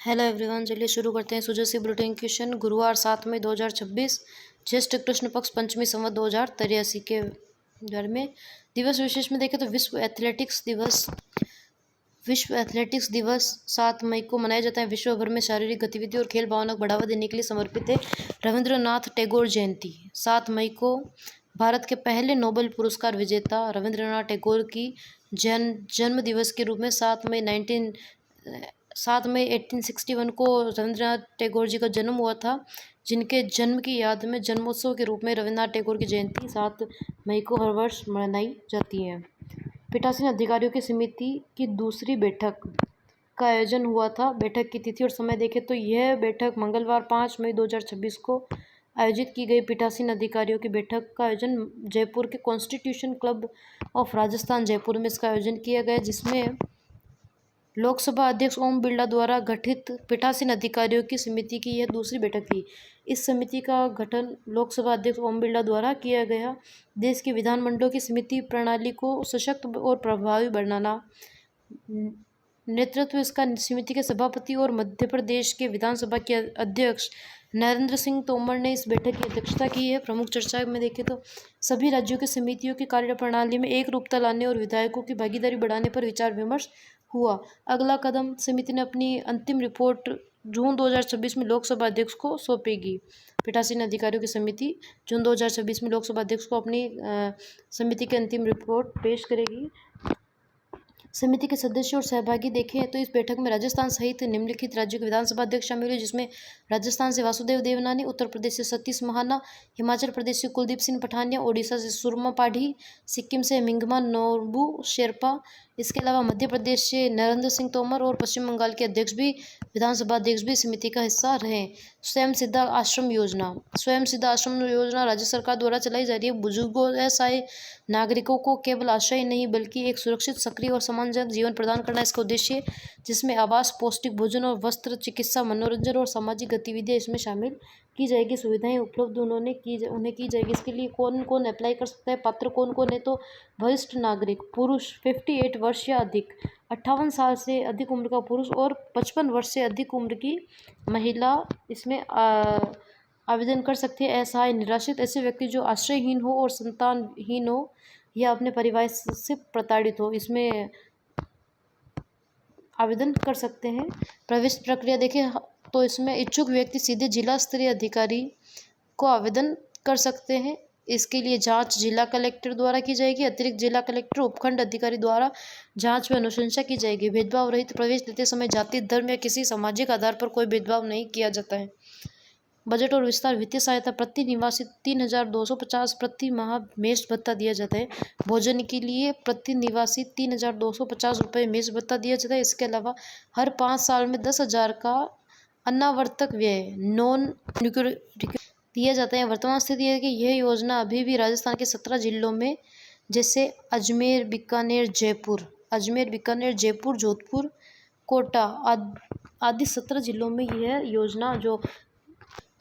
Hello everyone, चलिए शुरू करते हैं सुजय सी बुलेटिन क्वेश्चन। गुरुवार 7 मई 2026 ज्येष्ठ कृष्ण पक्ष पंचमी संवत 2083 के बारे में। दिवस विशेष में देखें तो विश्व एथलेटिक्स दिवस 7 मई को मनाया जाता है। विश्व भर में शारीरिक गतिविधि और खेल भावना को बढ़ावा देने के लिए समर्पित है। रविंद्रनाथ टैगोर जयंती 7 मई को भारत के पहले नोबेल पुरस्कार विजेता रविंद्रनाथ टैगोर की जन्म दिवस के रूप में 7 मई 1861 को रविंद्रनाथ टैगोर जी का जन्म हुआ था, जिनके जन्म की याद में जन्मोत्सव के रूप में रविंद्रनाथ टैगोर की जयंती 7 मई को हर वर्ष मनाई जाती है। पीठासीन अधिकारियों की समिति की दूसरी बैठक का आयोजन हुआ था। बैठक की तिथि और समय देखें तो यह बैठक मंगलवार 5 मई 2026 को आयोजित की गई। पीठासीन अधिकारियों की बैठक का आयोजन जयपुर के constitution club of Rajasthan Jaipur में इसका आयोजन किया गया, जिसमें लोकसभा अध्यक्ष ओम बिरला द्वारा गठित पीठासीन अधिकारियों की समिति की यह दूसरी बैठक थी। इस समिति का गठन लोकसभा अध्यक्ष ओम बिरला द्वारा किया गया। देश के विधानमंडलों की समिति प्रणाली को सशक्त और प्रभावी बनाना नेतृत्व इसका समिति के सभापति और मध्य प्रदेश के विधानसभा के अध्यक्ष नरेंद्र सिंह तोमर ने इस बैठक की अध्यक्षता की है। प्रमुख चर्चा में देखें तो सभी राज्यों की समितियों की कार्यप्रणाली में एक रूपता लाने और विधायकों की भागीदारी बढ़ाने पर विचार विमर्श हुआ। अगला कदम, समिति ने अपनी अंतिम रिपोर्ट जून 2026 में लोकसभा अध्यक्ष को सौंपेगी। पीठासीन अधिकारियों की समिति जून 2026 में लोकसभा अध्यक्ष को अपनी समिति की अंतिम रिपोर्ट पेश करेगी। समिति के सदस्य और सहभागी देखें तो इस बैठक में राजस्थान सहित निम्नलिखित राज्यों के विधानसभा अध्यक्ष शामिल हुए, जिसमें राजस्थान से वासुदेव देवनानी, उत्तर प्रदेश से सतीश महाना, हिमाचल प्रदेश से कुलदीप सिंह पठानिया, ओडिशा से सुरमा पाढ़ी, सिक्किम से मिंगमा नोरबू शेरपा, इसके अलावा मध्य प्रदेश से नरेंद्र सिंह तोमर और पश्चिम बंगाल के विधानसभा अध्यक्ष भी समिति का हिस्सा रहे। स्वयं सिद्धा आश्रम योजना राज्य सरकार द्वारा चलाई जा रही है। बुजुर्गों असहाय नागरिकों को केवल आश्रय नहीं बल्कि एक सुरक्षित, सक्रिय और सम्मानजनक जीवन प्रदान करना इसका उद्देश्य है, जिसमें आवास, पौष्टिक भोजन और वस्त्र, चिकित्सा, मनोरंजन और सामाजिक गतिविधियां इसमें शामिल की जाएगी। सुविधाएं उपलब्ध उन्हें की जाएगी। इसके लिए कौन कौन अप्लाई कर सकता है, पात्र कौन कौन है, तो वरिष्ठ नागरिक, पुरुष 58 वर्ष या अधिक, 58 साल से अधिक उम्र का पुरुष और 55 वर्ष से अधिक उम्र की महिला इसमें आवेदन कर सकते हैं। असहाय, निराश्रित, ऐसे व्यक्ति जो आश्रयहीन हो और संतानहीन हो या अपने परिवार से प्रताड़ित हो, इसमें आवेदन कर सकते हैं। प्रवेश प्रक्रिया देखें तो इसमें इच्छुक व्यक्ति सीधे जिला स्तरीय अधिकारी को आवेदन कर सकते हैं। इसके लिए जांच जिला कलेक्टर द्वारा की जाएगी। अतिरिक्त जिला कलेक्टर, उपखंड अधिकारी द्वारा जांच व अनुशंसा की जाएगी। भेदभाव रहित प्रवेश लेते समय जाति, धर्म या किसी सामाजिक आधार पर कोई भेदभाव नहीं किया जाता है। बजट और विस्तार, वित्तीय सहायता प्रति निवासी 3250 प्रति माह मेस भत्ता दिया जाता है। भोजन के लिए प्रति निवासी 3250 रुपये मेस भत्ता दिया जाता है। इसके अलावा हर 5 साल में 10,000 का अनावर्तक व्यय नॉन दिया जाता है। वर्तमान स्थिति है कि यह योजना अभी भी राजस्थान के 17 जिलों में, जैसे अजमेर, बीकानेर, जयपुर, जोधपुर, कोटा आदि 17 जिलों में यह योजना जो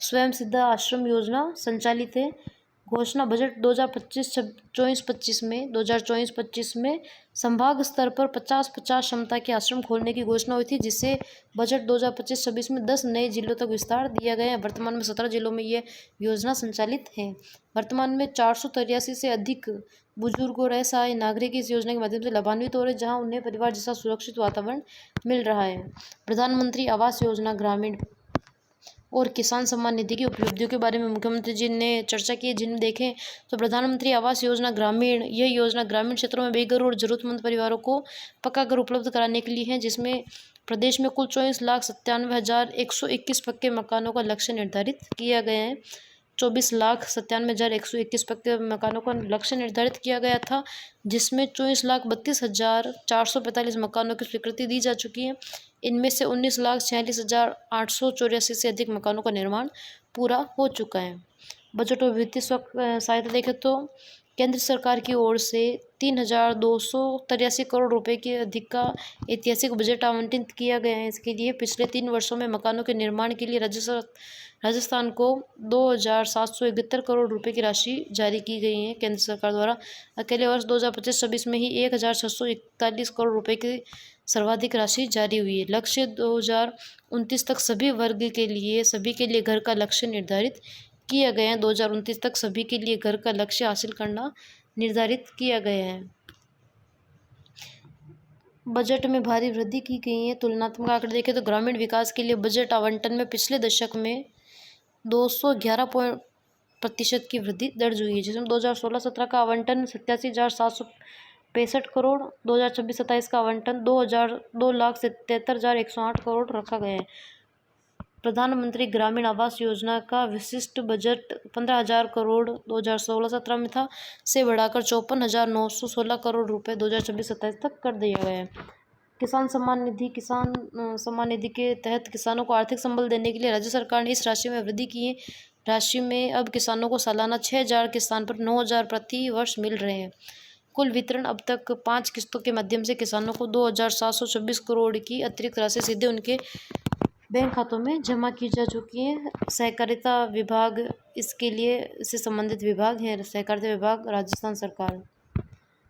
स्वयं सिद्धा आश्रम योजना संचालित है। घोषणा बजट 2024-25 में संभाग स्तर पर 50-50 क्षमता के आश्रम खोलने की घोषणा हुई थी, जिससे बजट 2025-26 में 10 नए जिलों तक विस्तार दिया गया है। वर्तमान में 17 जिलों में यह योजना संचालित है। वर्तमान में 483 से अधिक बुजुर्ग और असहाय नागरिक इस योजना के माध्यम से लाभान्वित हो रहे हैं, जहां उन्हें परिवार जैसा सुरक्षित वातावरण मिल रहा है। प्रधानमंत्री आवास योजना ग्रामीण और किसान सम्मान निधि की उपलब्धियों के बारे में मुख्यमंत्री जी ने चर्चा की है, जिन्हें देखें तो प्रधानमंत्री आवास योजना ग्रामीण, यह योजना ग्रामीण क्षेत्रों में बेघर और जरूरतमंद परिवारों को पक्का घर उपलब्ध कराने के लिए है, जिसमें प्रदेश में कुल 24,97,121 पक्के मकानों का लक्ष्य निर्धारित किया गया है। 24,97,121 पक्के मकानों का लक्ष्य निर्धारित किया गया था, जिसमें 24,32,445 मकानों की स्वीकृति दी जा चुकी है। इनमें से 19,46,884 से अधिक मकानों का निर्माण पूरा हो चुका है। बजट और वित्तीय सहायता देखें तो केंद्र सरकार की ओर से 3,283 करोड़ रुपए के अधिक का ऐतिहासिक बजट आवंटित किया गया है। इसके लिए पिछले 3 वर्षों में मकानों के निर्माण के लिए राजस्थान को 2,771 करोड़ रुपए की राशि जारी की गई है केंद्र सरकार द्वारा। अकेले वर्ष 2025-26 में ही 1,641 करोड़ रुपए की सर्वाधिक राशि जारी हुई है। लक्ष्य 2029 तक सभी वर्ग के लिए सभी के लिए घर का लक्ष्य निर्धारित किया गया है। 2029 तक सभी के लिए घर का लक्ष्य हासिल करना निर्धारित किया गया है। बजट में भारी वृद्धि की गई है। तुलनात्मक आंकड़े देखें तो ग्रामीण विकास के लिए बजट आवंटन में पिछले दशक में 211% की वृद्धि दर्ज हुई है, जिसमें 2016-17 का आवंटन 87,765 करोड़, 2026-27 का आवंटन 2,73,108 करोड़ रखा गया है। प्रधानमंत्री ग्रामीण आवास योजना का विशिष्ट बजट 15,000 करोड़ 2016-17 में था, से बढ़ाकर 54,916 करोड़ रुपए 2026-27 तक कर दिया गया है। किसान सम्मान निधि के तहत किसानों को आर्थिक संबल देने के लिए राज्य सरकार ने इस राशि में वृद्धि की है। राशि में अब किसानों को सालाना 6,000 के स्थान पर 9,000 प्रति वर्ष मिल रहे हैं। कुल वितरण अब तक 5 किस्तों के माध्यम से किसानों को 2,726 करोड़ की अतिरिक्त राशि सीधे उनके बैंक खातों में जमा की जा चुकी है। सहकारिता विभाग इससे संबंधित विभाग है। सहकारिता विभाग, राजस्थान सरकार।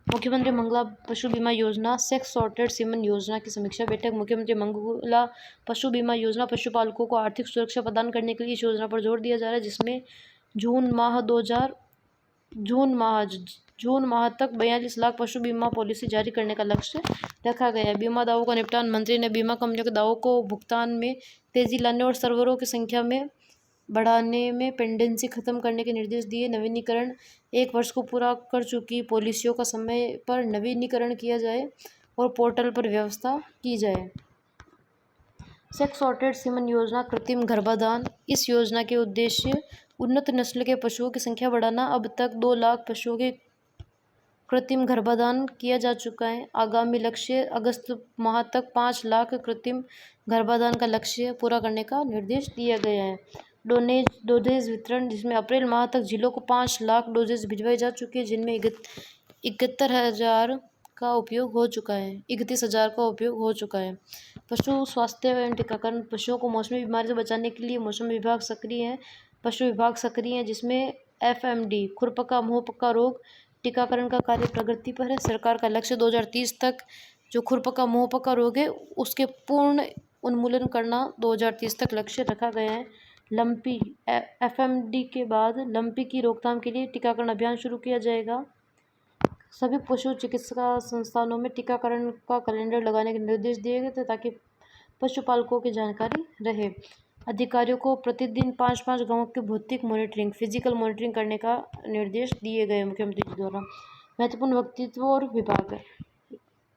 मुख्यमंत्री मंगला पशु बीमा योजना, सेक्स सॉर्टेड सीमन योजना की समीक्षा बैठक। मुख्यमंत्री मंगला पशु बीमा योजना पशुपालकों को आर्थिक सुरक्षा प्रदान करने के लिए इस योजना पर जोर दिया जा रहा है, जिसमें जून माह तक 42 लाख पशु बीमा पॉलिसी जारी करने का लक्ष्य रखा गया है। बीमा दावों का निपटान। मंत्री ने बीमा कंपनियों के दावों को भुगतान में तेजी लाने और सर्वरों की संख्या में बढ़ाने में पेंडेंसी खत्म करने के निर्देश दिए। नवीनीकरण। 1 वर्ष को पूरा कर चुकी पॉलिसियों का समय पर नवीनीकरण किया जाए और पोर्टल पर व्यवस्था की जाए। सेक्स सॉर्टेड सीमन योजना, कृत्रिम गर्भाधान। इस योजना के उद्देश्य उन्नत नस्ल के पशुओं की संख्या बढ़ाना। अब तक 2 लाख पशुओं के कृत्रिम गर्भाधान किया जा चुका है। आगामी लक्ष्य अगस्त माह तक 5 लाख कृत्रिम गर्भाधान का लक्ष्य पूरा करने का निर्देश दिया गया है। डोजेज वितरण, जिसमें अप्रैल माह तक जिलों को 5 लाख डोजेज भिजवाई जा चुकी है, जिनमें 31,000 का उपयोग हो चुका है 31,000 का उपयोग हो चुका है। पशु स्वास्थ्य एवं टीकाकरण। पशुओं को मौसमी बीमारी से बचाने के लिए पशु विभाग सक्रिय है, जिसमें FMD, खुरपका मुंहपका रोग टीकाकरण का कार्य प्रगति पर है। सरकार का लक्ष्य 2030 तक जो खुरपका मुंहपका रोग है उसके पूर्ण उन्मूलन करना 2030 तक लक्ष्य रखा गया है। लंपी, FMD के बाद लंपी की रोकथाम के लिए टीकाकरण अभियान शुरू किया जाएगा। सभी पशु चिकित्सा संस्थानों में टीकाकरण का कैलेंडर लगाने के निर्देश दिए गए थे, ताकि पशुपालकों की जानकारी रहे। अधिकारियों को प्रतिदिन 5-5 गांवों की भौतिक मॉनिटरिंग, फिजिकल मॉनिटरिंग करने का निर्देश दिए गए मुख्यमंत्री जी द्वारा। महत्वपूर्ण व्यक्तित्व और विभाग।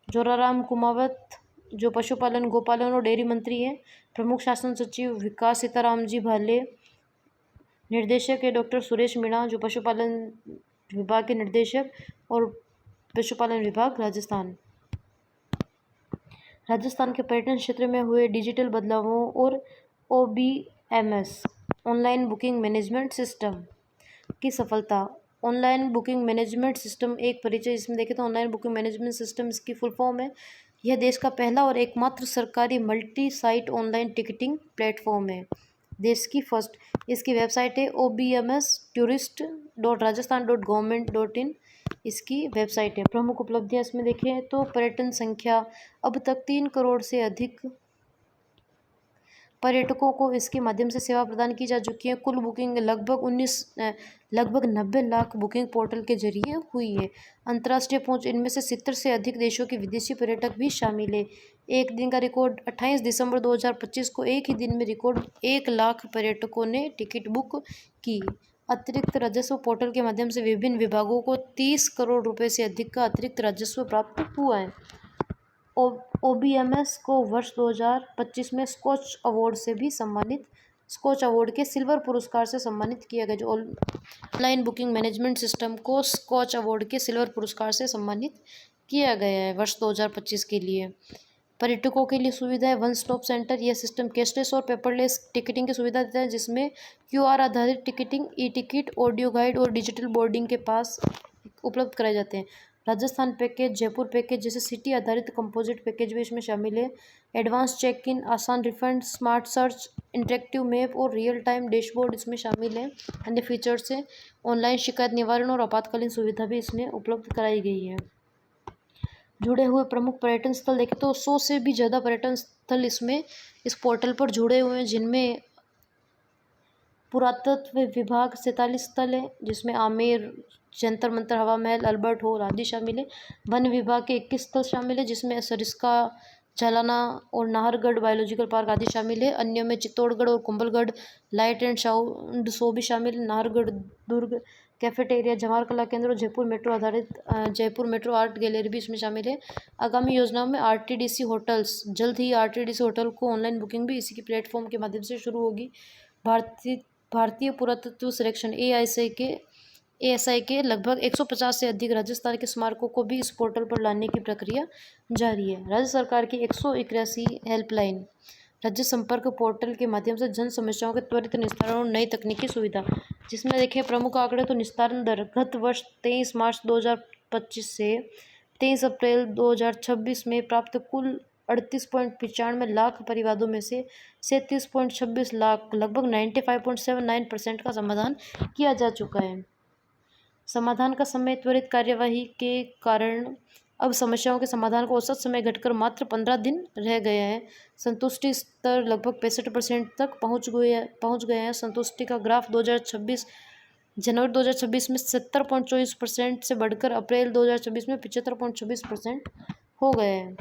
जोराराम कुमावत, जो पशुपालन, गोपालन और डेयरी मंत्री हैं। प्रमुख शासन सचिव विकास सीताराम जी भाले। निर्देशक है डॉक्टर सुरेश मीणा, जो पशुपालन विभाग के निर्देशक और पशुपालन विभाग, राजस्थान के पर्यटन क्षेत्र में हुए डिजिटल बदलावों और OBMS, online booking management system की सफलता। ऑनलाइन बुकिंग मैनेजमेंट सिस्टम एक परिचय। इसमें देखें तो ऑनलाइन बुकिंग मैनेजमेंट सिस्टम इसकी फुल फॉर्म है। यह देश का पहला और एकमात्र सरकारी multi site online ticketing platform है। देश की फर्स्ट। इसकी वेबसाइट है obms.tourist.rajasthan.government.in, इसकी वेबसाइट है। प्रमुख उपलब्धियां इसमें देखें तो पर्यटन संख्या, अब तक 3 करोड़ से अधिक पर्यटकों को इसके माध्यम से सेवा प्रदान की जा चुकी है। कुल बुकिंग लगभग 90 लाख बुकिंग पोर्टल के जरिए हुई है। अंतर्राष्ट्रीय पहुंच, इनमें से 70 से अधिक देशों के विदेशी पर्यटक भी शामिल है। एक दिन का रिकॉर्ड 28 दिसंबर 2025 को एक ही दिन में रिकॉर्ड 1 लाख पर्यटकों ने टिकट बुक की। अतिरिक्त राजस्व पोर्टल के माध्यम से विभिन्न विभागों को 30 करोड़ रुपए से अधिक का अतिरिक्त राजस्व प्राप्त हुआ है। OBMS को वर्ष 2025 में स्कॉच अवार्ड के सिल्वर पुरस्कार से सम्मानित किया गया। जो ऑनलाइन बुकिंग मैनेजमेंट सिस्टम को स्कॉच अवार्ड के सिल्वर पुरस्कार से सम्मानित किया गया है वर्ष 2025 के लिए। पर्यटकों के लिए सुविधाएं। वन स्टॉप सेंटर, यह सिस्टम कैशलेस और पेपरलेस टिकटिंग की सुविधा देता है, जिसमें QR आधारित टिकटिंग, ई-टिकट, ऑडियो गाइड और डिजिटल बोर्डिंग के पास उपलब्ध कराए जाते हैं। राजस्थान पैकेज, जयपुर पैकेज जैसे सिटी आधारित कंपोजिट पैकेज भी इसमें शामिल है। एडवांस चेक इन, आसान refund, smart search, interactive map और रियल टाइम डैशबोर्ड इसमें शामिल है। अन्य फीचर्स से ऑनलाइन शिकायत निवारण और आपातकालीन सुविधा भी इसमें उपलब्ध कराई गई है। जुड़े हुए प्रमुख पर्यटन स्थल देखें तो 100 से भी ज़्यादा पर्यटन स्थल इस पोर्टल पर जुड़े हुए हैं, जिनमें पुरातत्व विभाग 47 स्थल है, जिसमें आमेर, जंतर मंतर, हवा महल, अल्बर्ट हॉल आदि शामिल है। वन विभाग के 21 स्थल शामिल है, जिसमें सरिस्का, जालाना और नाहरगढ़ बायोलॉजिकल पार्क आदि शामिल है। अन्य में चित्तौड़गढ़ और Kumbhalgarh light and sound show भी शामिल है। नाहरगढ़ दुर्ग कैफेटेरिया, जवाहर कला केंद्र और जयपुर मेट्रो आधारित जयपुर मेट्रो आर्ट गैलरी भी इसमें शामिल है। आगामी योजनाओं में आरटीडीसी होटल्स, जल्द ही आरटीडीसी होटल को ऑनलाइन बुकिंग भी इसी की प्लेटफॉर्म के माध्यम से शुरू होगी। भारतीय पुरातत्व सर्वेक्षण एएसआई के लगभग 150 से अधिक राजस्थान के स्मारकों को भी इस पोर्टल पर लाने की प्रक्रिया जारी है। राज्य सरकार की 181 हेल्पलाइन, राज्य संपर्क पोर्टल के माध्यम से जन समस्याओं के त्वरित निस्तारण और नई तकनीकी सुविधा, जिसमें देखें प्रमुख आंकड़े तो निस्तारण दर गत वर्ष 23 मार्च 2025 से 23 अप्रैल 2026 में प्राप्त कुल 38.95 लाख परिवादों में से 37.26 लाख, लगभग 95.79% का समाधान किया जा चुका है। समाधान का समय त्वरित कार्यवाही के कारण अब समस्याओं के समाधान को औसत समय घटकर मात्र 15 दिन रह गया है। संतुष्टि स्तर लगभग 65% तक पहुंच गया है। संतुष्टि का ग्राफ जनवरी 2026 में 70.24% से बढ़कर अप्रैल 2026 में 75.26% हो गया है।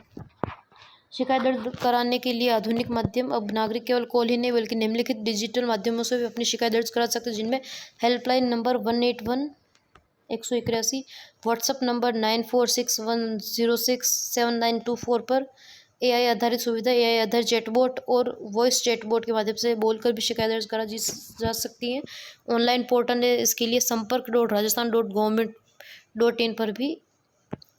शिकायत दर्ज कराने के लिए आधुनिक माध्यम, अब नागरिक केवल कॉल ही नहीं बल्कि निम्नलिखित डिजिटल माध्यमों से भी अपनी शिकायत दर्ज करा सकते हैं, जिनमें हेल्पलाइन नंबर 181, व्हाट्सएप नंबर 9461067924 पर एआई आधारित सुविधा, एआई आधारित चैटबॉट और वॉइस चैटबॉट के माध्यम से बोलकर भी शिकायत दर्ज करा जा सकती है। ऑनलाइन पोर्टल है, इसके लिए संपर्क.rajasthan.government.in पर भी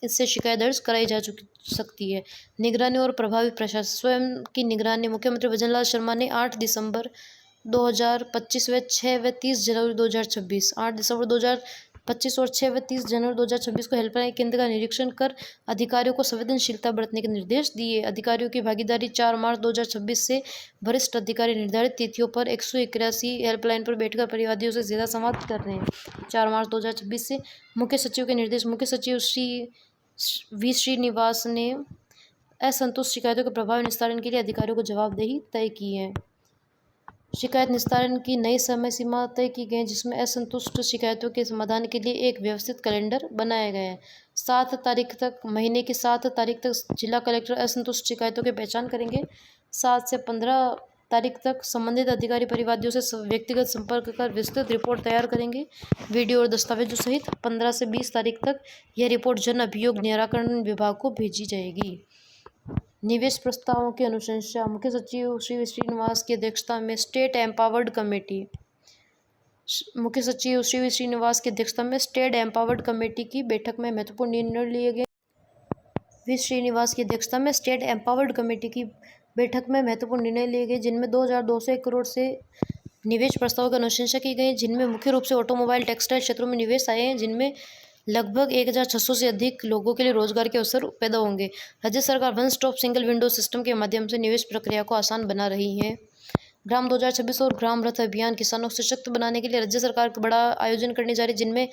इससे शिकायत दर्ज कराई जा सकती है। निगरानी और प्रभावी प्रशासन, स्वयं की निगरानी। मुख्यमंत्री भजनलाल शर्मा ने 8 दिसंबर 2025 व 6 व 30 जनवरी 2026 8 दिसंबर 2025 और 6 व 30 जनवरी 2026 को हेल्पलाइन केंद्र का निरीक्षण कर अधिकारियों को संवेदनशीलता बरतने के निर्देश दिए। अधिकारियों की भागीदारी 4 मार्च 2026 से वरिष्ठ अधिकारी निर्धारित तिथियों पर 181 हेल्पलाइन पर बैठकर परिवादियों से सीधा संवाद कर रहे हैं। 4 मार्च 2026 से मुख्य सचिव के निर्देश, मुख्य सचिव श्रीनिवास ने असंतुष्ट शिकायतों के प्रभावी निस्तारण के लिए अधिकारियों को जवाबदेही तय की है। शिकायत निस्तारण की नई समय सीमा तय की गई है, जिसमें असंतुष्ट शिकायतों के समाधान के लिए एक व्यवस्थित कैलेंडर बनाया गया है। 7 तारीख तक, महीने की 7 तारीख तक जिला कलेक्टर असंतुष्ट शिकायतों की पहचान करेंगे। 7 से 15 तारीख तक संबंधित अधिकारी परिवादियों से व्यक्तिगत संपर्क कर विस्तृत रिपोर्ट तैयार करेंगे, वीडियो और दस्तावेजों सहित। 15 से 20 तारीख तक यह रिपोर्ट जन अभियोग निराकरण विभाग को भेजी जाएगी। निवेश प्रस्तावों की अनुशंसा, मुख्य सचिव श्रीनिवास की अध्यक्षता में स्टेट एम्पावर्ड कमेटी की बैठक में महत्वपूर्ण निर्णय लिए गए। श्रीनिवास की अध्यक्षता में स्टेट एम्पावर्ड कमेटी की बैठक में महत्वपूर्ण निर्णय लिए गए, जिनमें 2201 करोड़ से निवेश प्रस्तावों की अनुशंसा की गई, जिनमें मुख्य रूप से ऑटोमोबाइल, टेक्सटाइल क्षेत्रों में निवेश आए हैं, जिनमें लगभग 1600 से अधिक लोगों के लिए रोजगार के अवसर पैदा होंगे। राज्य सरकार one stop single window system के माध्यम से निवेश प्रक्रिया को आसान बना रही है। ग्राम 2026 और ग्राम रथ अभियान, किसानों को सशक्त बनाने के लिए राज्य सरकार का बड़ा आयोजन करने जा रही है, जिनमें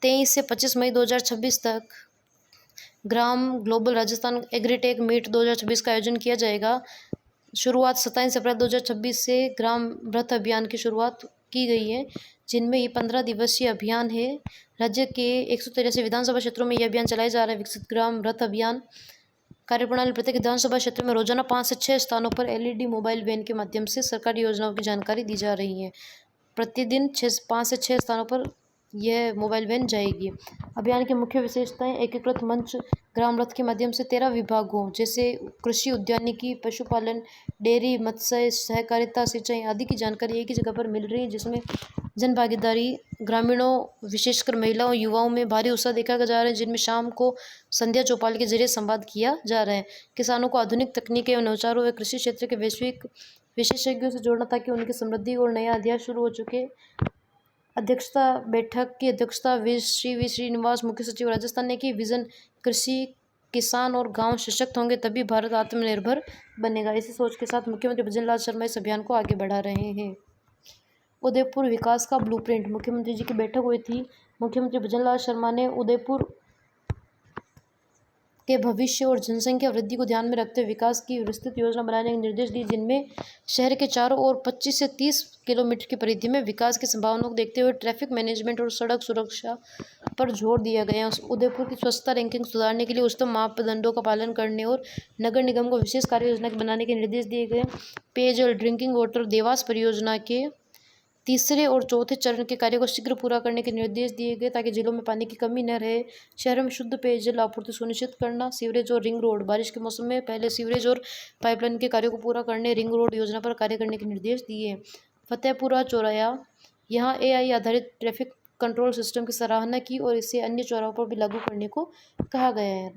23 से 25 मई 2026 तक ग्राम ग्लोबल राजस्थान एग्रीटेक मीट 2026 का आयोजन किया जाएगा। शुरुआत 27 अप्रैल 2026 से ग्राम रथ अभियान की शुरुआत की गई है, जिनमें ये 15 दिवसीय अभियान है। राज्य के 183 विधानसभा क्षेत्रों में यह अभियान चलाया जा रहा है। विकसित ग्राम रथ अभियान कार्यप्रणाली, प्रत्येक विधानसभा क्षेत्र में रोजाना 5 से 6 स्थानों पर एलईडी मोबाइल वैन के माध्यम से सरकारी योजनाओं की जानकारी दी जा रही है। प्रतिदिन 5 से 6 स्थानों पर यह मोबाइल वैन जाएगी। अभियान की मुख्य विशेषताएं, एकीकृत मंच ग्राम रथ के माध्यम से 13 विभागों जैसे कृषि, उद्यानिकी, पशुपालन, डेयरी, मत्स्य, सहकारिता, सिंचाई आदि की जानकारी एक ही जगह पर मिल रही है, जिसमें जन भागीदारी, ग्रामीणों विशेषकर महिलाओं युवाओं में भारी उत्साह देखा जा रहा है, जिनमें शाम को संध्या चौपाल के जरिए संवाद किया जा रहा है। किसानों को आधुनिक तकनीक एवं नवाचारों व कृषि क्षेत्र के वैश्विक विशेषज्ञों से जोड़ना, ताकि उनकी समृद्धि और नया अध्याय शुरू हो चुके। बैठक की अध्यक्षता श्रीनिवास, मुख्य सचिव राजस्थान ने की। विजन, कृषि, किसान और गांव सशक्त होंगे तभी भारत आत्मनिर्भर बनेगा। इसी सोच के साथ मुख्यमंत्री भजनलाल शर्मा इस अभियान को आगे बढ़ा रहे हैं। उदयपुर विकास का ब्लूप्रिंट, मुख्यमंत्री जी की बैठक हुई थी। मुख्यमंत्री भजनलाल शर्मा ने उदयपुर के भविष्य और जनसंख्या वृद्धि को ध्यान में रखते हुए विकास की विस्तृत योजना बनाने के निर्देश दिए, जिनमें शहर के चारों ओर 25 से 30 किलोमीटर की परिधि में विकास की संभावनाओं को देखते हुए ट्रैफिक मैनेजमेंट और सड़क सुरक्षा पर जोर दिया गया। उदयपुर की स्वच्छता रैंकिंग सुधारने के लिए उच्चतम मापदंडों का पालन करने और नगर निगम को विशेष कार्य योजना बनाने के निर्देश दिए गए। पेयजल ड्रिंकिंग वाटर देवास परियोजना के तीसरे और चौथे चरण के कार्य को शीघ्र पूरा करने के निर्देश दिए गए ताकि जिलों में पानी की कमी न रहे। शहरों में शुद्ध पेयजल आपूर्ति सुनिश्चित करना। सीवरेज और रिंग रोड, बारिश के मौसम में पहले सीवरेज और पाइपलाइन के कार्यों को पूरा करने रिंग रोड योजना पर कार्य करने के निर्देश दिए। फतेहपुरा चौराहा, यहाँ AI आधारित ट्रैफिक कंट्रोल सिस्टम की सराहना की और इसे अन्य चौराहों पर भी लागू करने को कहा गया है।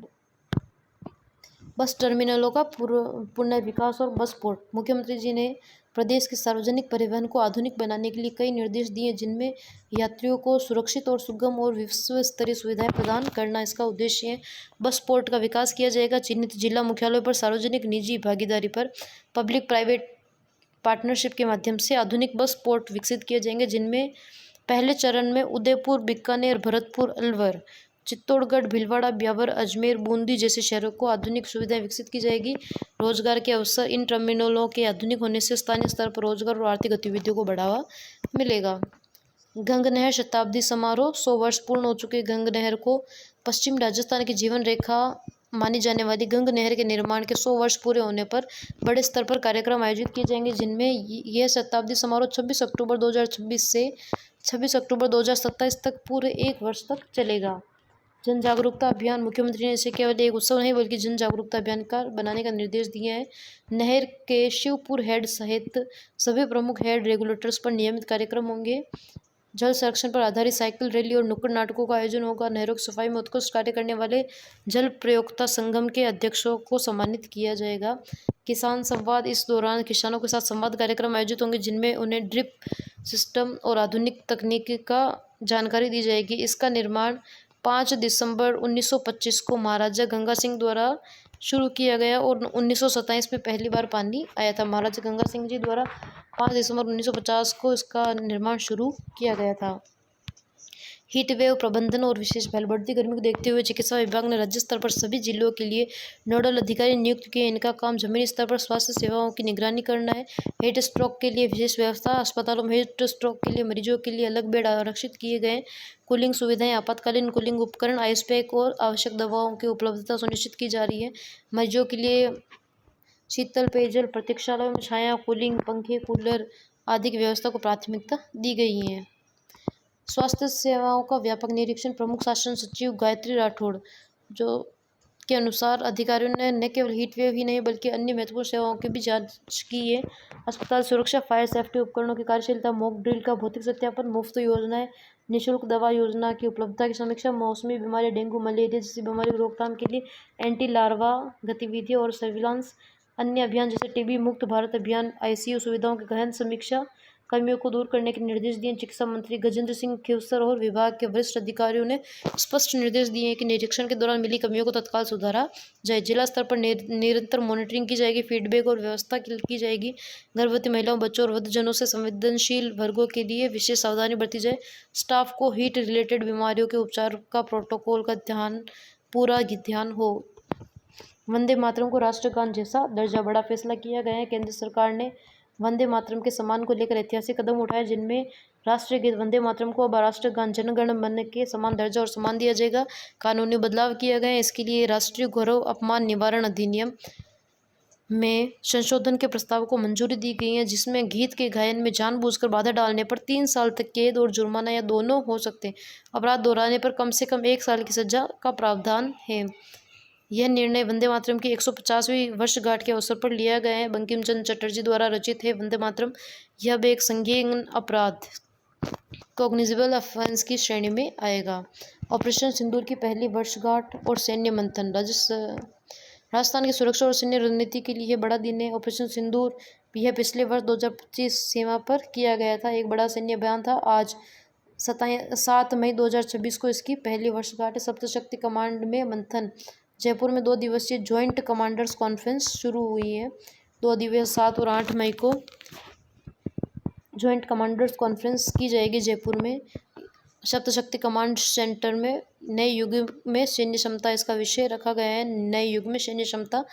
बस टर्मिनलों का पुनर्विकास और बस पोर्ट, मुख्यमंत्री जी ने प्रदेश के सार्वजनिक परिवहन को आधुनिक बनाने के लिए कई निर्देश दिए, जिनमें यात्रियों को सुरक्षित और सुगम और विश्व स्तरीय सुविधाएं प्रदान करना इसका उद्देश्य है। बस पोर्ट का विकास किया जाएगा। चिन्हित जिला मुख्यालयों पर सार्वजनिक निजी भागीदारी पर पब्लिक प्राइवेट पार्टनरशिप के माध्यम से आधुनिक बस पोर्ट विकसित किए जाएंगे, जिनमें पहले चरण में उदयपुर, बीकानेर, भरतपुर, अलवर, चित्तौड़गढ़, भीलवाड़ा, ब्यावर, अजमेर, बूंदी जैसे शहरों को आधुनिक सुविधाएं विकसित की जाएगी। रोजगार के अवसर, इन टर्मिनलों के आधुनिक होने से स्थानीय स्तर पर रोजगार और आर्थिक गतिविधियों को बढ़ावा मिलेगा। गंग नहर शताब्दी समारोह, 100 वर्ष पूर्ण हो चुके गंग नहर को पश्चिम राजस्थान की जीवन रेखा मानी जाने वाली गंग नहर के निर्माण के 100 वर्ष पूरे होने पर बड़े स्तर पर कार्यक्रम आयोजित किए जाएंगे, जिनमें यह शताब्दी समारोह 26 अक्टूबर 2026 से 26 अक्टूबर 2027 तक पूरे 1 वर्ष तक चलेगा। जन जागरूकता अभियान, मुख्यमंत्री ने इसे केवल एक उत्सव नहीं बल्कि जन जागरूकता अभियान का बनाने का निर्देश दिया है। नहर के शिवपुर हेड सहित सभी प्रमुख हेड रेगुलेटर्स पर नियमित कार्यक्रम होंगे। जल संरक्षण पर आधारित साइकिल रैली और नुक्कड़ नाटकों का आयोजन होगा। नहरों की सफाई में उत्कृष्ट कार्य करने वाले जल प्रयोक्ता संगम के अध्यक्षों को सम्मानित किया जाएगा। किसान संवाद, इस दौरान किसानों के साथ संवाद कार्यक्रम आयोजित होंगे, जिनमें उन्हें ड्रिप सिस्टम और आधुनिक तकनीक का जानकारी दी जाएगी। इसका निर्माण 5 दिसंबर 1925 को महाराजा गंगा सिंह द्वारा शुरू किया गया और 1927 में पहली बार पानी आया था। महाराजा गंगा सिंह जी द्वारा 5 दिसंबर 1950 को इसका निर्माण शुरू किया गया था। हीट वेव प्रबंधन और विशेष पहल, बढ़ती गर्मी को देखते हुए चिकित्सा विभाग ने राज्य स्तर पर सभी जिलों के लिए नोडल अधिकारी नियुक्त किए। इनका काम जमीनी स्तर पर स्वास्थ्य सेवाओं की निगरानी करना है। हीट स्ट्रोक के लिए विशेष व्यवस्था, अस्पतालों में हीट स्ट्रोक के लिए मरीजों के लिए अलग बेड आरक्षित किए गए। कूलिंग सुविधाएं, आपातकालीन कूलिंग उपकरण, आइस पैक और आवश्यक दवाओं की उपलब्धता सुनिश्चित की जा रही है। मरीजों के लिए शीतल पेयजल, प्रतीक्षालयों में छाया, कूलिंग, पंखे, कूलर आदि की व्यवस्था को प्राथमिकता दी गई है। स्वास्थ्य सेवाओं का व्यापक निरीक्षण, प्रमुख शासन सचिव गायत्री राठौड़ जो के अनुसार अधिकारियों ने न केवल हीट वेव ही नहीं बल्कि अन्य महत्वपूर्ण सेवाओं की भी जांच की है। अस्पताल सुरक्षा, फायर सेफ्टी उपकरणों की कार्यशीलता, मॉक ड्रिल का भौतिक सत्यापन, मुफ्त योजनाएं, निःशुल्क दवा योजना की उपलब्धता की समीक्षा, मौसमी बीमारी, डेंगू, मलेरिया जैसी बीमारी की रोकथाम के लिए एंटी लार्वा गतिविधियां और सर्विलांस, अन्य अभियान जैसे टीबी मुक्त भारत अभियान, ICU सुविधाओं की गहन समीक्षा, कमियों को दूर करने के निर्देश दिए। चिकित्सा मंत्री गजेंद्र सिंह खेवसर और विभाग के वरिष्ठ अधिकारियों ने स्पष्ट निर्देश दिए हैं कि निरीक्षण के दौरान मिली कमियों को तत्काल सुधारा जाए। जिला स्तर पर निरंतर मॉनिटरिंग की जाएगी, फीडबैक और व्यवस्था की जाएगी। गर्भवती महिलाओं, बच्चों और वृद्धजनों से संवेदनशील वर्गों के लिए विशेष सावधानी बरती जाए। स्टाफ को हीट रिलेटेड बीमारियों के उपचार का प्रोटोकॉल का पूरा ध्यान हो। वंदे मातरम को राष्ट्रगान जैसा दर्जा, बड़ा फैसला किया गया है। केंद्र सरकार ने वंदे मातरम के सम्मान को लेकर ऐतिहासिक कदम उठाए, जिनमें राष्ट्रीय गीत वंदे मातरम को अब राष्ट्रगान जन गण मन के समान दर्जा और सम्मान दिया जाएगा। कानूनी बदलाव किया गया है। इसके लिए राष्ट्रीय गौरव अपमान निवारण अधिनियम में संशोधन के प्रस्ताव को मंजूरी दी गई है, जिसमें गीत के गायन में जानबूझकर बाधा डालने पर 3 साल तक कैद और जुर्माना या दोनों हो सकते हैं। अपराध दोहराने पर कम से कम 1 साल की सजा का प्रावधान है। यह निर्णय वंदे मातरम की 150वीं वर्षगांठ के अवसर पर लिया गया है। बंकिम चंद्र चटर्जी द्वारा रचित है वंदे मातरम। यह भी एक संज्ञेय अपराध कॉग्निजेबल ऑफेंस की श्रेणी में आएगा। ऑपरेशन सिंदूर की पहली वर्षगांठ और सैन्य मंथन, राजस्थान की सुरक्षा और सैन्य रणनीति के लिए बड़ा दिन है। ऑपरेशन सिंदूर यह पिछले वर्ष 2025 सीमा पर किया गया था, एक बड़ा सैन्य अभियान था। आज 7 मई 2026 को इसकी पहली वर्षगांठ है। सप्तशक्ति कमांड में मंथन, जयपुर में 2 दिवसीय ज्वाइंट कमांडर्स कॉन्फ्रेंस शुरू हुई है। 2 दिवस 7 और 8 मई को ज्वाइंट कमांडर्स कॉन्फ्रेंस की जाएगी जयपुर में। सप्त शक्ति कमांड सेंटर में नए युग में सैन्य क्षमता इसका विषय रखा गया है। नए युग में सैन्य क्षमता।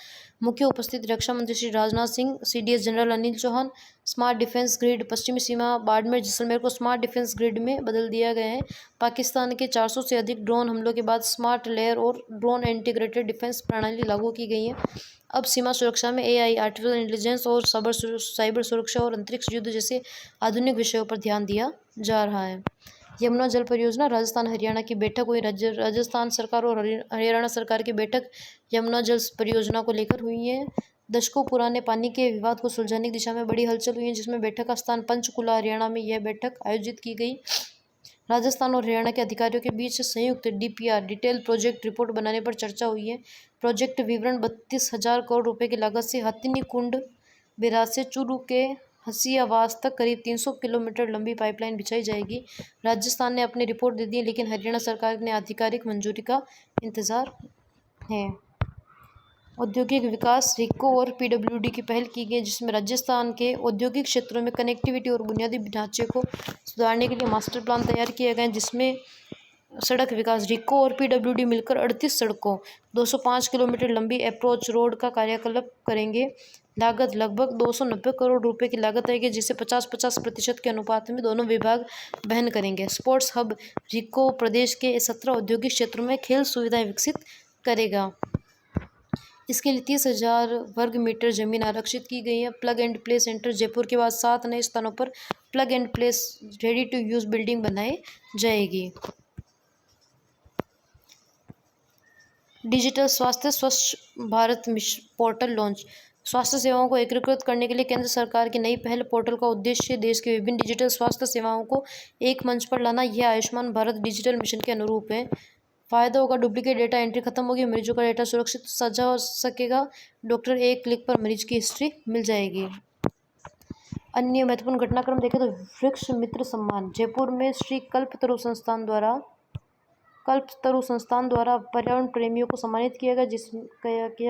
मुख्य उपस्थिति रक्षा मंत्री Shri Rajnath Singh, CDS general Anil Chauhan. Smart defence grid. पश्चिमी सीमा बाड़मेर जैसलमेर को स्मार्ट डिफेंस ग्रिड में बदल दिया गया है। पाकिस्तान के 400 से अधिक ड्रोन हमलों के बाद स्मार्ट लेयर और ड्रोन इंटीग्रेटेड डिफेंस प्रणाली लागू की गई है। अब सीमा सुरक्षा में एआई, आर्टिफिशियल इंटेलिजेंस और साइबर सुरक्षा और अंतरिक्ष युद्ध जैसे आधुनिक विषयों पर ध्यान दिया जा रहा है। यमुना जल परियोजना। राजस्थान हरियाणा की बैठक हुई। राजस्थान सरकार और हरियाणा सरकार की बैठक यमुना जल परियोजना को लेकर हुई है। दशकों पुराने पानी के विवाद को सुलझाने की दिशा में बड़ी हलचल हुई है, जिसमें बैठक का स्थान पंचकुला हरियाणा में यह बैठक आयोजित की गई। राजस्थान और हरियाणा के अधिकारियों के बीच संयुक्त डीपीआर डिटेल प्रोजेक्ट रिपोर्ट बनाने पर चर्चा हुई है। प्रोजेक्ट विवरण 32,000 करोड़ रुपए की लागत से हथिनी कुंड बैराज से चूरू के हसियावास तक करीब 300 किलोमीटर लंबी पाइपलाइन बिछाई जाएगी। राजस्थान ने अपनी रिपोर्ट दे दी है, लेकिन हरियाणा सरकार ने आधिकारिक मंजूरी का इंतजार है। औद्योगिक विकास। रिको और पीडब्ल्यूडी की पहल की गई, जिसमें राजस्थान के औद्योगिक क्षेत्रों में कनेक्टिविटी और बुनियादी ढांचे को सुधारने के लिए मास्टर प्लान तैयार किए गए हैं, जिसमें सड़क विकास। रिको और पीडब्ल्यूडी मिलकर 38 सड़कों, 205 किलोमीटर लंबी अप्रोच रोड का कार्यकल्प करेंगे। लागत लगभग 290 करोड़ रुपए की लागत आएगी, जिसे 50-50% के अनुपात में दोनों विभाग वहन करेंगे। Sports hub. रिको प्रदेश के 17 औद्योगिक क्षेत्रों में खेल सुविधाएं विकसित करेगा। इसके लिए 30,000 वर्ग मीटर जमीन आरक्षित की गई है। Plug and play centre. Jaipur के बाद 7 नए स्थानों पर plug and play ready to use building बनाई जाएगी। डिजिटल स्वास्थ्य। स्वच्छ भारत पोर्टल लॉन्च। स्वास्थ्य सेवाओं को एकीकृत करने के लिए केंद्र सरकार की नई पहल पोर्टल का उद्देश्य देश के विभिन्न डिजिटल स्वास्थ्य सेवाओं को एक मंच पर लाना। यह आयुष्मान भारत डिजिटल मिशन के अनुरूप है। फायदा होगा, डुप्लीकेट डेटा एंट्री खत्म होगी, मरीजों का डेटा सुरक्षित साझा हो सकेगा। डॉक्टर एक क्लिक पर मरीज की हिस्ट्री मिल जाएगी। अन्य महत्वपूर्ण घटनाक्रम देखें तो वृक्ष मित्र सम्मान। जयपुर में श्री कल्पतरु संस्थान द्वारा पर्यावरण प्रेमियों को सम्मानित किया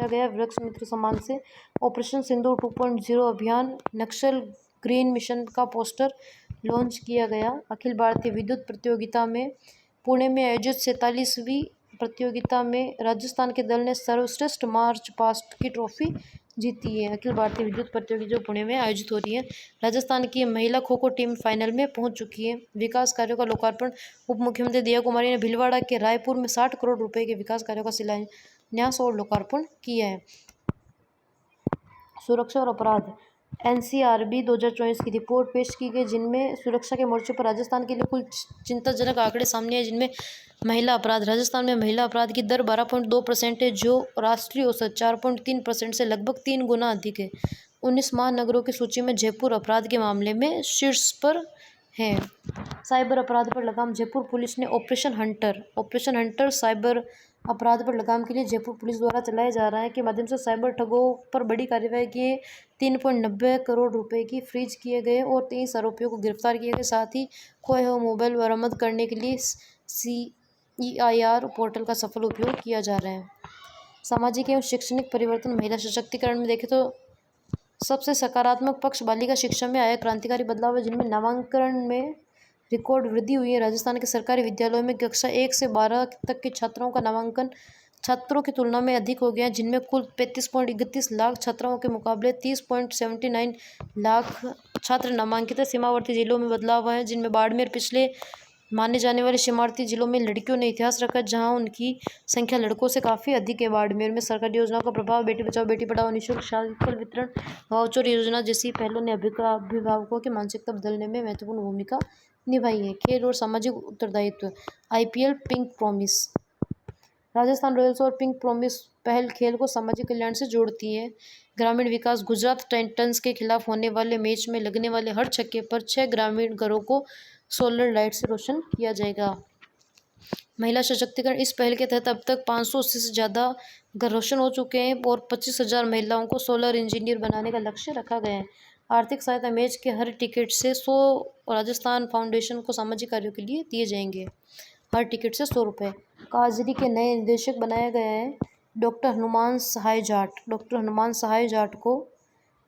गया वृक्ष मित्र सम्मान से। ऑपरेशन सिंदूर 2.0 अभियान, नक्सल ग्रीन मिशन का पोस्टर लॉन्च किया गया। अखिल भारतीय विद्युत प्रतियोगिता में पुणे में आयोजित 47वीं प्रतियोगिता में राजस्थान के दल ने सर्वश्रेष्ठ मार्च पास्ट की ट्रॉफी जीती है। अखिल भारतीय विद्युत प्रतियोगिता जो पुणे में आयोजित हो रही है। राजस्थान की महिला खो खो टीम फाइनल में पहुंच चुकी है। विकास कार्यों का लोकार्पण। उप मुख्यमंत्री दिया कुमारी ने भीलवाड़ा के रायपुर में 60 करोड़ रुपए के विकास कार्यों का शिलान्यास और लोकार्पण किया है। सुरक्षा और अपराध। एनसीआरबी 2024 की रिपोर्ट पेश की गई, जिनमें सुरक्षा के मोर्चे पर राजस्थान के लिए कुल चिंताजनक आंकड़े सामने आए, जिनमें महिला अपराध। राजस्थान में महिला अपराध की दर 12.2% है, जो राष्ट्रीय औसत 4.3% से लगभग 3 गुना अधिक है। 19 महानगरों की सूची में जयपुर अपराध के मामले में शीर्ष पर है। साइबर अपराध पर लगाम। जयपुर पुलिस ने ऑपरेशन हंटर साइबर अपराध पर लगाम के लिए जयपुर पुलिस द्वारा चलाए जा रहा है के माध्यम से साइबर ठगों पर बड़ी कार्रवाई किए। 3.90 करोड़ रुपए की फ्रीज किए गए और 23 आरोपियों को गिरफ्तार किए गए। साथ ही खोए हुए मोबाइल बरामद करने के लिए CEIR पोर्टल का सफल उपयोग किया जा रहा है। सामाजिक एवं शैक्षणिक परिवर्तन। महिला सशक्तिकरण में देखें तो सबसे सकारात्मक पक्ष बालिका शिक्षा में आया क्रांतिकारी बदलाव है, जिनमें नामांकन में रिकॉर्ड वृद्धि हुई है। राजस्थान के सरकारी विद्यालयों में कक्षा 1 से 12 तक के छात्रों का नामांकन छात्रों की तुलना में अधिक हो गया है, जिनमें कुल 35.31 लाख छात्राओं के मुकाबले 30.79 लाख छात्र नामांकित है। सीमावर्ती जिलों में बदलाव आए हैं, जिनमें बाड़मेर पिछले माने जाने वाले सीमावर्ती जिलों में लड़कियों ने इतिहास रखा, जहां उनकी संख्या लड़कों से काफ़ी अधिक है। बाड़मेर में सरकारी योजनाओं का प्रभाव। बेटी बचाओ बेटी पढ़ाओ, निःशुल्क साइकिल वितरण, वाउचर योजना जैसी पहलों ने अभिभावकों की मानसिकता बदलने में महत्वपूर्ण भूमिका निभाई है। खेल और सामाजिक उत्तरदायित्व। IPL pink promise. Rajasthan Royals और पिंक प्रॉमिस पहल खेल को सामाजिक कल्याण से जोड़ती है। ग्रामीण विकास। गुजरात टाइटंस के खिलाफ होने वाले मैच में लगने वाले हर छक्के पर 6 ग्रामीण घरों को सोलर लाइट से रोशन किया जाएगा। महिला सशक्तिकरण। इस पहल के तहत अब तक 580 से ज़्यादा घर रोशन हो चुके हैं और 25,000 महिलाओं को सोलर इंजीनियर बनाने का लक्ष्य रखा गया है। आर्थिक सहायता। मैच के हर टिकट से 100 राजस्थान फाउंडेशन को सामाजिक कार्यों के लिए दिए जाएंगे। हर टिकट से 100 रुपये। काजरी के नए निदेशक बनाया गया है डॉक्टर हनुमान सहाय जाट को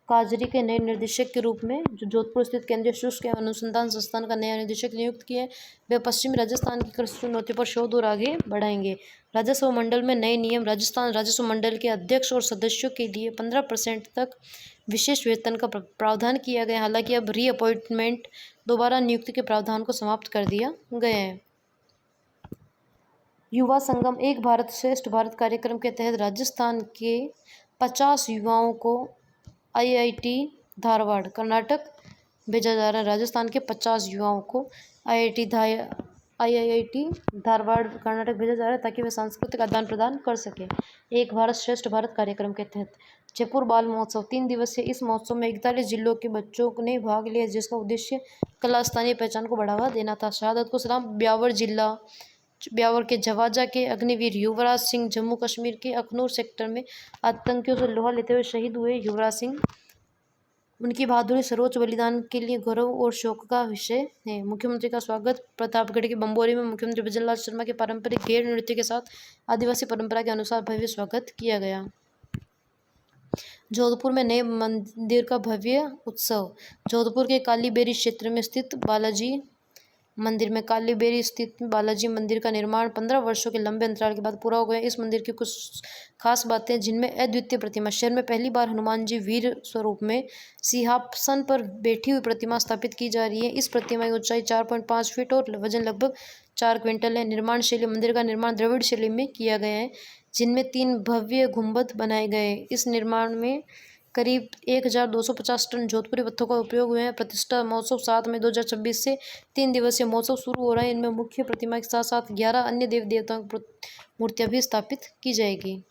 काजरी के नए निदेशक के रूप में जो जोधपुर स्थित केंद्रीय शुष्क एवं अनुसंधान संस्थान का नया निदेशक नियुक्त किया है। वे पश्चिमी राजस्थान की कृषि चुनौतियों पर शोध और आगे बढ़ाएंगे। राजस्व मंडल में नए नियम। राजस्थान राजस्व मंडल के अध्यक्ष और सदस्यों के लिए 15% तक विशेष वेतन का प्रावधान किया गया। हालांकि अब रीअपॉइंटमेंट दोबारा नियुक्ति के प्रावधान को समाप्त कर दिया गया है। युवा संगम एक भारत श्रेष्ठ भारत कार्यक्रम के तहत राजस्थान के 50 युवाओं को IIT धारवाड़ कर्नाटक भेजा जा रहा है। राजस्थान के 50 युवाओं को IIT धारवाड़ कर्नाटक भेजा जा रहा है ताकि वे सांस्कृतिक आदान प्रदान कर सकें। एक भारत श्रेष्ठ भारत कार्यक्रम के तहत जयपुर बाल महोत्सव 3 दिवसीय। इस महोत्सव में 41 जिलों के बच्चों ने भाग लिया, जिसका उद्देश्य कला स्थानीय पहचान को बढ़ावा देना था। शहादत को सलाम। ब्यावर के झवाजा के अग्निवीर युवराज सिंह जम्मू कश्मीर के अखनूर सेक्टर में आतंकियों से लोहा लेते हुए शहीद हुए। युवराज सिंह, उनकी बहादुरी सर्वोच्च बलिदान के लिए गौरव और शोक का विषय है। मुख्यमंत्री का स्वागत। प्रतापगढ़ के बंबोरी में मुख्यमंत्री बिजनलाल शर्मा के पारंपरिक घेर नृत्य के साथ आदिवासी परंपरा के अनुसार भव्य स्वागत किया गया। जोधपुर में नए मंदिर का भव्य उत्सव। जोधपुर के कालीबेरी क्षेत्र में स्थित बालाजी मंदिर का निर्माण 15 वर्षों के लंबे अंतराल के बाद पूरा हो गया। इस मंदिर की कुछ खास बातें, जिनमें अद्वितीय प्रतिमा। शहर में पहली बार हनुमान जी वीर स्वरूप में सिंहासन पर बैठी हुई प्रतिमा स्थापित की जा रही है। इस प्रतिमा की ऊंचाई 4.5 फीट और वजन लगभग 4 क्विंटल है। निर्माण शैली। मंदिर का निर्माण द्रविड़ शैली में किया गया है, जिनमें 3 भव्य गुंबद बनाए गए। इस निर्माण में करीब 1250 टन जोधपुरी पत्थरों का उपयोग हुए हैं। प्रतिष्ठा महोत्सव 7 मई 2026 से 3 दिवसीय महोत्सव शुरू हो रहा है। इनमें मुख्य प्रतिमा के साथ साथ 11 अन्य देवी देवताओं की मूर्तियां भी स्थापित की जाएगी।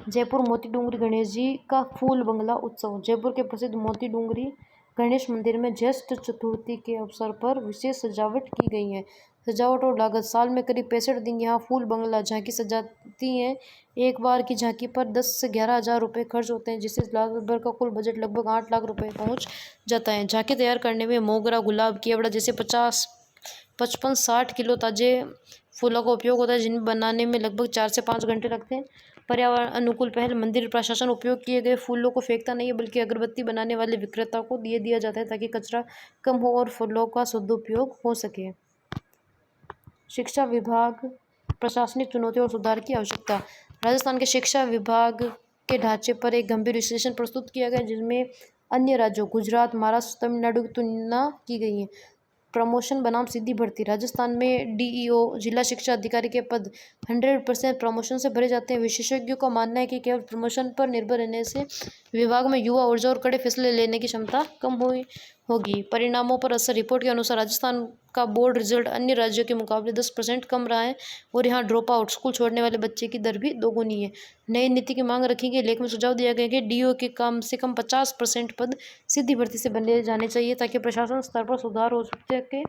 जयपुर मोती डूंगरी गणेश जी का फूल बंगला उत्सव। जयपुर के प्रसिद्ध मोती डूंगरी गणेश मंदिर में ज्येष्ठ चतुर्थी के अवसर पर विशेष सजावट की गई है। सजावट और लागत। साल में करीब 65 दिन यहाँ फूल बंगला झांकी सजाती हैं। एक बार की झांकी पर 10 से 11 हज़ार रुपये खर्च होते हैं, जिससे लाख भर का कुल बजट लगभग 8 लाख रुपये पहुँच जाता है। झांकी तैयार करने में मोगरा, गुलाब, केवड़ा जैसे 55-60 किलो ताजे फूलों का उपयोग होता है, जिन्हें बनाने में लगभग 4 से 5 घंटे लगते हैं। पर्यावरण अनुकूल पहल। मंदिर प्रशासन उपयोग किए गए फूलों को फेंकता नहीं है, बल्कि अगरबत्ती बनाने वाले विक्रेता को दिया जाता है ताकि कचरा कम हो और फूलों का सदुपयोग हो सके। शिक्षा विभाग। प्रशासनिक चुनौतियों और सुधार की आवश्यकता। राजस्थान के शिक्षा विभाग के ढांचे पर एक गंभीर विश्लेषण प्रस्तुत किया गया, जिसमें अन्य राज्यों गुजरात, महाराष्ट्र, तमिलनाडु की तुलना की गई है। प्रमोशन बनाम सीधी भर्ती। राजस्थान में DEO जिला शिक्षा अधिकारी के पद 100% प्रमोशन से भरे जाते हैं। विशेषज्ञों का मानना है कि केवल प्रमोशन पर निर्भर रहने से विभाग में युवा ऊर्जा और कड़े फैसले लेने की क्षमता कम होगी। परिणामों पर असर। रिपोर्ट के अनुसार राजस्थान का बोर्ड रिजल्ट अन्य राज्यों के मुकाबले 10% कम रहा है और यहाँ ड्रॉप आउट स्कूल छोड़ने वाले बच्चे की दर भी दोगुनी है। नई नीति की मांग रखी गई। लेख में सुझाव दिया गया कि DEO के कम से कम 50% पद सीधी भर्ती से बने जाने चाहिए ताकि प्रशासन स्तर पर सुधार हो सके।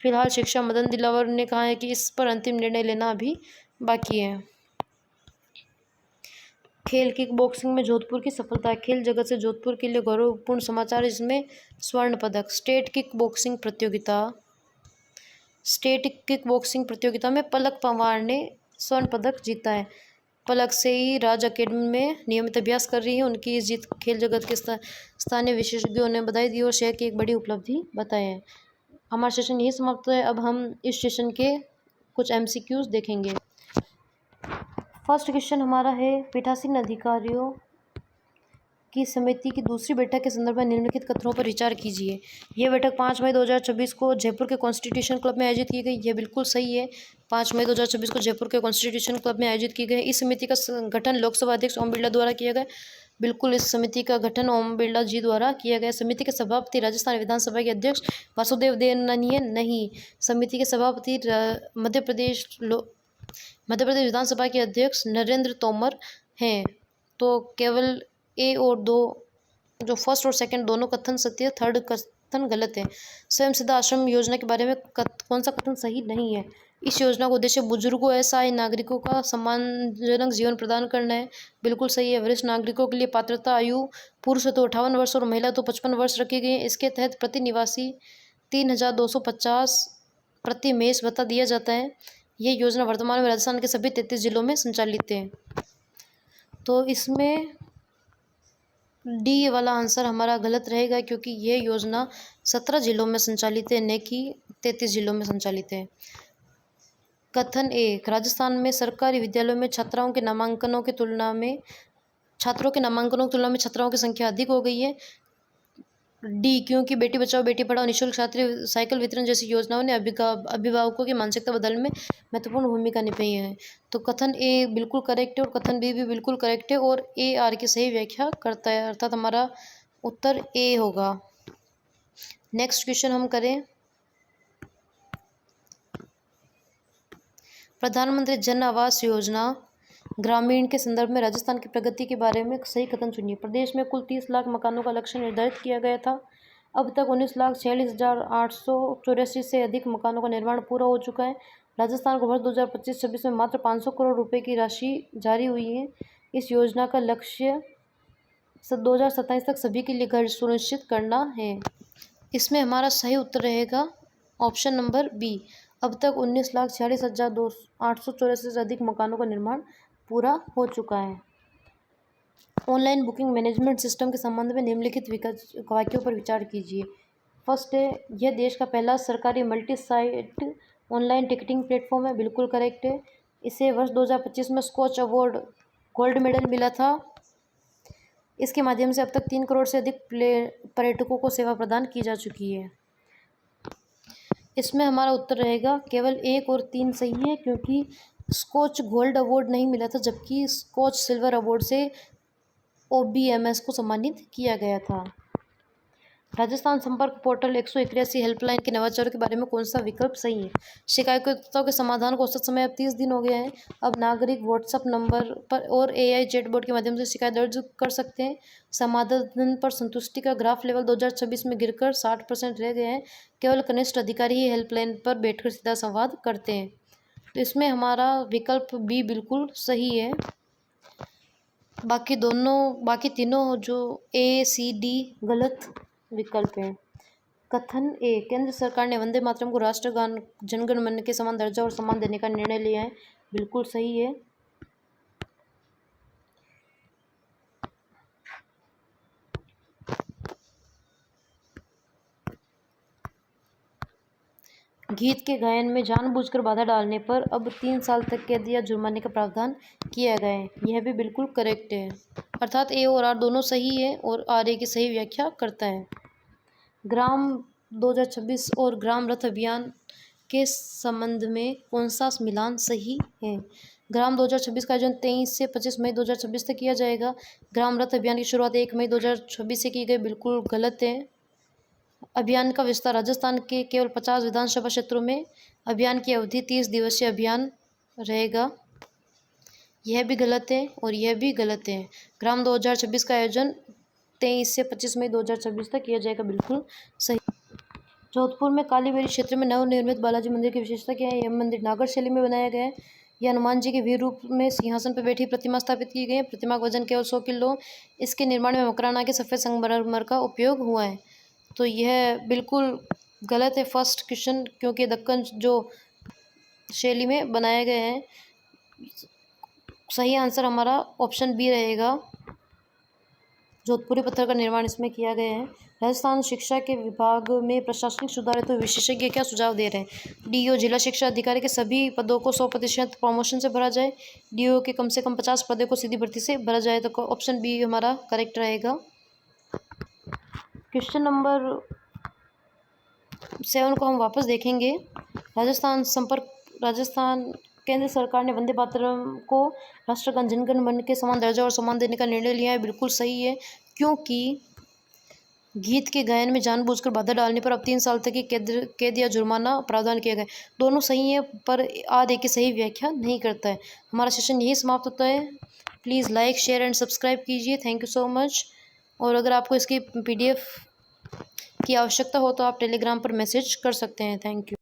फिलहाल शिक्षा। मदन दिलावर ने कहा है कि इस पर अंतिम निर्णय लेना अभी बाकी है। खेल। किक बॉक्सिंग में जोधपुर की सफलता। खेल जगत से जोधपुर के लिए गौरवपूर्ण समाचार, इसमें स्वर्ण पदक। स्टेट किक बॉक्सिंग प्रतियोगिता में पलक पंवार ने स्वर्ण पदक जीता है। पलक से ही राज अकेडमी में नियमित अभ्यास कर रही है। उनकी इस जीत खेल जगत के स्थानीय विशेषज्ञों ने बधाई दी और शहर की एक बड़ी उपलब्धि बताई है। हमारा सेशन यही समाप्त है। अब हम इस सेशन के कुछ MCQs देखेंगे। फर्स्ट क्वेश्चन हमारा है, पीठासीन अधिकारियों की समिति की दूसरी बैठक के संदर्भ में निम्नलिखित कथनों पर विचार कीजिए। यह बैठक 5 मई 2026 को जयपुर के कॉन्स्टिट्यूशन क्लब में आयोजित की गई। यह बिल्कुल सही है। 5 मई 2026 को जयपुर के कॉन्स्टिट्यूशन क्लब में आयोजित की गई। इस समिति का गठन लोकसभा अध्यक्ष ओम बिरला द्वारा किया गया। बिल्कुल, इस समिति का गठन ओम बिरला जी द्वारा किया गया। समिति के सभापति राजस्थान विधानसभा के अध्यक्ष वासुदेव देवनानी नहीं। समिति के सभापति मध्य प्रदेश विधानसभा के अध्यक्ष नरेंद्र तोमर हैं। तो केवल A और 2 जो फर्स्ट और सेकंड दोनों कथन सत्य है, थर्ड कथन गलत है। स्वयं सिद्धा आश्रम योजना के बारे में कौन सा कथन सही नहीं है। इस योजना का उद्देश्य बुजुर्गों असहाय नागरिकों का सम्मानजनक जीवन प्रदान करना है। बिल्कुल सही है। वरिष्ठ नागरिकों के लिए पात्रता आयु पुरुष तो 58 वर्ष और महिला तो 55 वर्ष रखी गई है। इसके तहत प्रति निवासी 3250 प्रति मेष भत्ता दिया जाता है। ये योजना वर्तमान में राजस्थान के सभी 33 जिलों में संचालित है। तो इसमें डी वाला आंसर हमारा गलत रहेगा, क्योंकि यह योजना 17 जिलों में संचालित है, न कि 33 जिलों में संचालित है। कथन ए, राजस्थान में सरकारी विद्यालयों में छात्रों के नामांकनों की तुलना में छात्राओं की संख्या अधिक हो गई है। डी, क्योंकि बेटी बचाओ बेटी पढ़ाओ, निःशुल्क छात्र साइकिल वितरण जैसी योजनाओं ने अभिभावकों की मानसिकता बदलने में महत्वपूर्ण भूमिका निभाई है। तो कथन ए बिल्कुल करेक्ट है और कथन बी भी बिल्कुल करेक्ट है और ए आर की सही व्याख्या करता है, अर्थात हमारा उत्तर ए होगा। नेक्स्ट क्वेश्चन हम करें। प्रधानमंत्री जन आवास योजना ग्रामीण के संदर्भ में राजस्थान की प्रगति के बारे में सही कथन चुनिए। प्रदेश में कुल 30 लाख मकानों का लक्ष्य निर्धारित किया गया था। अब तक 19,46,884 से अधिक मकानों का निर्माण पूरा हो चुका है। राजस्थान को वर्ष 2025-26 में मात्र 500 करोड़ रुपए की राशि जारी हुई है। इस योजना का लक्ष्य 2027 तक सभी के लिए घर सुनिश्चित करना है। इसमें हमारा सही उत्तर रहेगा ऑप्शन नंबर बी। अब तक 19,46,884 से अधिक मकानों का निर्माण पूरा हो चुका है। ऑनलाइन बुकिंग मैनेजमेंट सिस्टम के संबंध में निम्नलिखित वाक्यों पर विचार कीजिए। फर्स्ट है, यह देश का पहला सरकारी multi site online ticketing platform है, बिल्कुल करेक्ट है। इसे वर्ष 2025 में स्कॉच अवार्ड गोल्ड मेडल मिला था। इसके माध्यम से अब तक 3 करोड़ से अधिक पर्यटकों को सेवा प्रदान की जा चुकी है। इसमें हमारा उत्तर रहेगा केवल 1 और 3 सही है, क्योंकि स्कॉच गोल्ड अवार्ड नहीं मिला था, जबकि स्कॉच सिल्वर अवार्ड से OBMS को सम्मानित किया गया था। राजस्थान संपर्क पोर्टल 181 हेल्पलाइन के नवाचारों के बारे में कौन सा विकल्प सही है। शिकायतों के समाधान को औसत समय अब 30 दिन हो गया है। अब नागरिक व्हाट्सएप नंबर पर और AI चैटबॉट के माध्यम से शिकायत दर्ज कर सकते हैं। समाधान पर संतुष्टि का ग्राफ लेवल 2026 में गिरकर 60% रह गया है। केवल कनिष्ठ अधिकारी ही हेल्पलाइन पर बैठकर सीधा संवाद करते हैं। तो इसमें हमारा विकल्प बी बिल्कुल सही है। बाकी तीनों जो A, C, D गलत विकल्प है। कथन ए, केंद्र सरकार ने वंदे मातरम को राष्ट्रगान जनगण मन के समान दर्जा और सम्मान देने का निर्णय लिया है, बिल्कुल सही है। गीत के गायन में जानबूझकर बाधा डालने पर अब 3 साल तक कैद या जुर्माने का प्रावधान किया गया है, यह भी बिल्कुल करेक्ट है, अर्थात ए और आर दोनों सही है और आर ए की सही व्याख्या करता है। ग्राम 2026 और ग्राम रथ अभियान के संबंध में कौन सा मिलान सही है। ग्राम 2026 का आयोजन 23 से 25 मई 2026 तक किया जाएगा। ग्राम रथ अभियान की शुरुआत 1 मई 2026 से की गई, बिल्कुल गलत है। अभियान का विस्तार राजस्थान के केवल 50 विधानसभा क्षेत्रों में, अभियान की अवधि 30 दिवसीय अभियान रहेगा, यह भी गलत है और यह भी गलत है। ग्राम 2026 का आयोजन 23 से 25 मई 2026 तक किया जाएगा, बिल्कुल सही। जोधपुर में कालीबेरी क्षेत्र में नवनिर्मित बालाजी मंदिर की विशेषता क्या है। यह मंदिर नागर शैली में बनाया गया है। यह हनुमान जी के वीर रूप में सिंहासन पर बैठी प्रतिमा स्थापित की गई है। प्रतिमा का वजन केवल 100 किलो। इसके निर्माण में मकराना के सफ़ेद संगमरमर का उपयोग हुआ है। तो यह बिल्कुल गलत है फर्स्ट क्वेश्चन, क्योंकि दक्कन जो शैली में बनाया गया है। सही आंसर हमारा ऑप्शन बी रहेगा, जोधपुरी पत्थर का निर्माण इसमें किया गया है। राजस्थान शिक्षा के विभाग में प्रशासनिक सुधार हेतु तो विशेषज्ञ क्या सुझाव दे रहे हैं। DO जिला शिक्षा अधिकारी के सभी पदों को 100% प्रमोशन से भरा जाए। DO के कम से कम 50 पदों को सीधी भर्ती से भरा जाए। तो ऑप्शन बी हमारा करेक्ट रहेगा। क्वेश्चन नंबर 7 को हम वापस देखेंगे। राजस्थान केंद्र सरकार ने वंदे मातरम को राष्ट्रगान जनगण मन के समान दर्जा और सम्मान देने का निर्णय लिया है, बिल्कुल सही है, क्योंकि गीत के गायन में जानबूझकर बाधा डालने पर अब 3 साल तक की कैद या जुर्माना प्रावधान किया गया। दोनों सही है, पर आधे की सही व्याख्या नहीं करता है। हमारा सेशन यही समाप्त होता है। Please like, share and subscribe कीजिए। Thank you so much. और अगर आपको इसकी PDF की आवश्यकता हो तो आप टेलीग्राम पर मैसेज कर सकते हैं। Thank you.